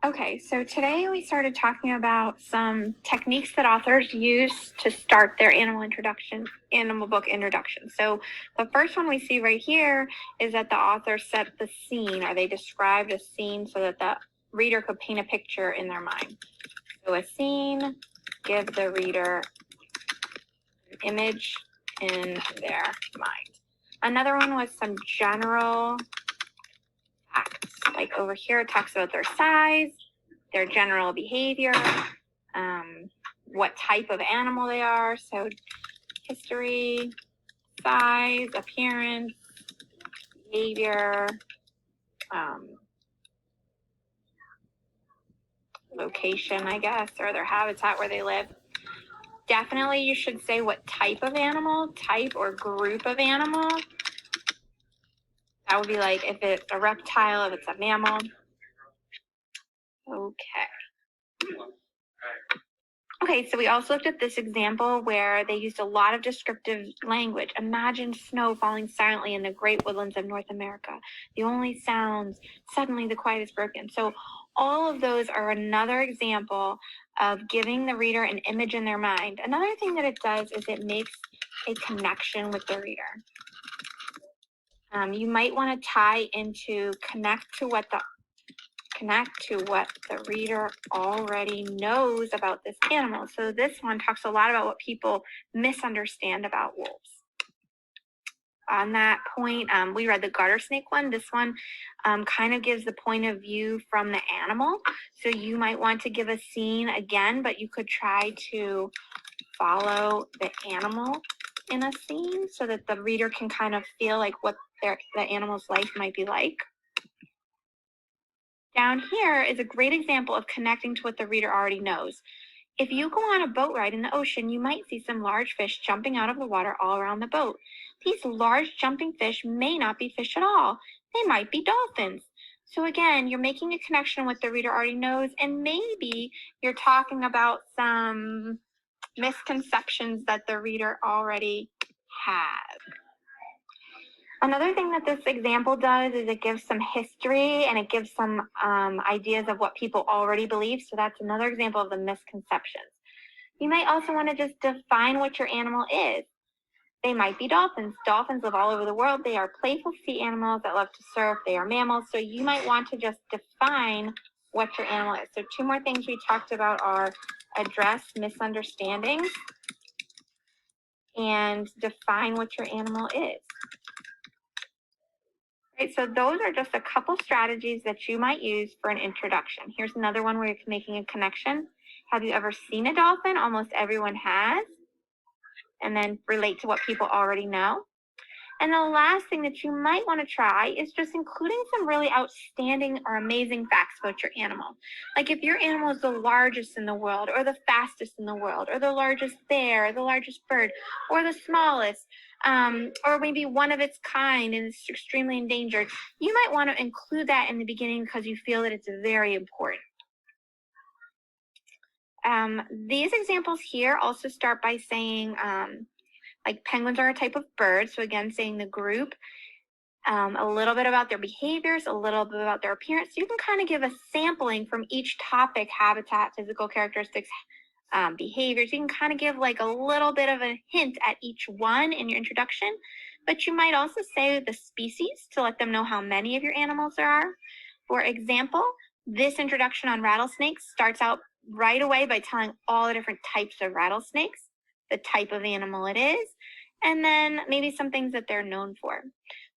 Okay, so today we started talking about some techniques that authors use to start their animal book introduction. So the first one we see right here is that the author set the scene, or they described a scene so that the reader could paint a picture in their mind. So a scene, give the reader an image in their mind. Another one was some general facts. Like over here, it talks about their size, their general behavior, what type of animal they are. So history, size, appearance, behavior, location, I guess, or their habitat where they live. Definitely you should say what type of animal, type or group of animal. That would be like if it's a reptile, if it's a mammal. Okay, so we also looked at this example where they used a lot of descriptive language. Imagine snow falling silently in the great woodlands of North America. The only sounds, suddenly the quiet is broken. So all of those are another example of giving the reader an image in their mind. Another thing that it does is it makes a connection with the reader. You might want to tie into connect to what the reader already knows about this animal. So this one talks a lot about what people misunderstand about wolves. On that point, we read the garter snake one. This one kind of gives the point of view from the animal. So you might want to give a scene again, but you could try to follow the animal in a scene so that the reader can kind of feel like what the animal's life might be like. Down here is a great example of connecting to what the reader already knows. If you go on a boat ride in the ocean, you might see some large fish jumping out of the water all around the boat. These large jumping fish may not be fish at all. They might be dolphins. So again, you're making a connection with the reader already knows, and maybe you're talking about some misconceptions that the reader already has. Another thing that this example does is it gives some history and it gives some ideas of what people already believe. So that's another example of the misconceptions. You might also want to just define what your animal is. They might be dolphins. Dolphins live all over the world. They are playful sea animals that love to surf. They are mammals. So you might want to just define what your animal is. So two more things we talked about are address misunderstandings and define what your animal is. Right, so those are just a couple strategies that you might use for an introduction. Here's another one where you're making a connection. Have you ever seen a dolphin? Almost everyone has. And then relate to what people already know. And the last thing that you might want to try is just including some really outstanding or amazing facts about your animal. Like if your animal is the largest in the world, or the fastest in the world, or the largest bear, or the largest bird, or the smallest, or maybe one of its kind and it's extremely endangered, you might want to include that in the beginning because you feel that it's very important. These examples here also start by saying, like penguins are a type of bird. So again, saying the group, a little bit about their behaviors, a little bit about their appearance. You can kind of give a sampling from each topic: habitat, physical characteristics, behaviors. You can kind of give like a little bit of a hint at each one in your introduction, but you might also say the species to let them know how many of your animals there are. For example, this introduction on rattlesnakes starts out right away by telling all the different types of rattlesnakes, the type of animal it is, and then maybe some things that they're known for.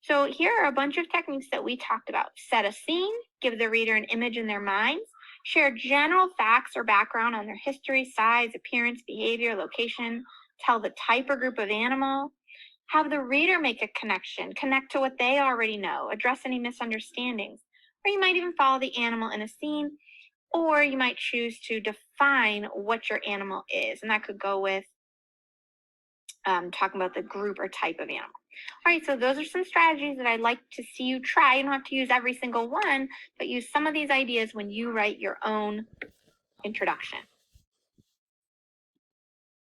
So here are a bunch of techniques that we talked about. Set a scene, give the reader an image in their minds, share general facts or background on their history, size, appearance, behavior, location, tell the type or group of animal, have the reader make a connection, connect to what they already know, address any misunderstandings, or you might even follow the animal in a scene, or you might choose to define what your animal is, and that could go with talking about the group or type of animal. All right, so those are some strategies that I'd like to see you try. You don't have to use every single one, but use some of these ideas when you write your own introduction.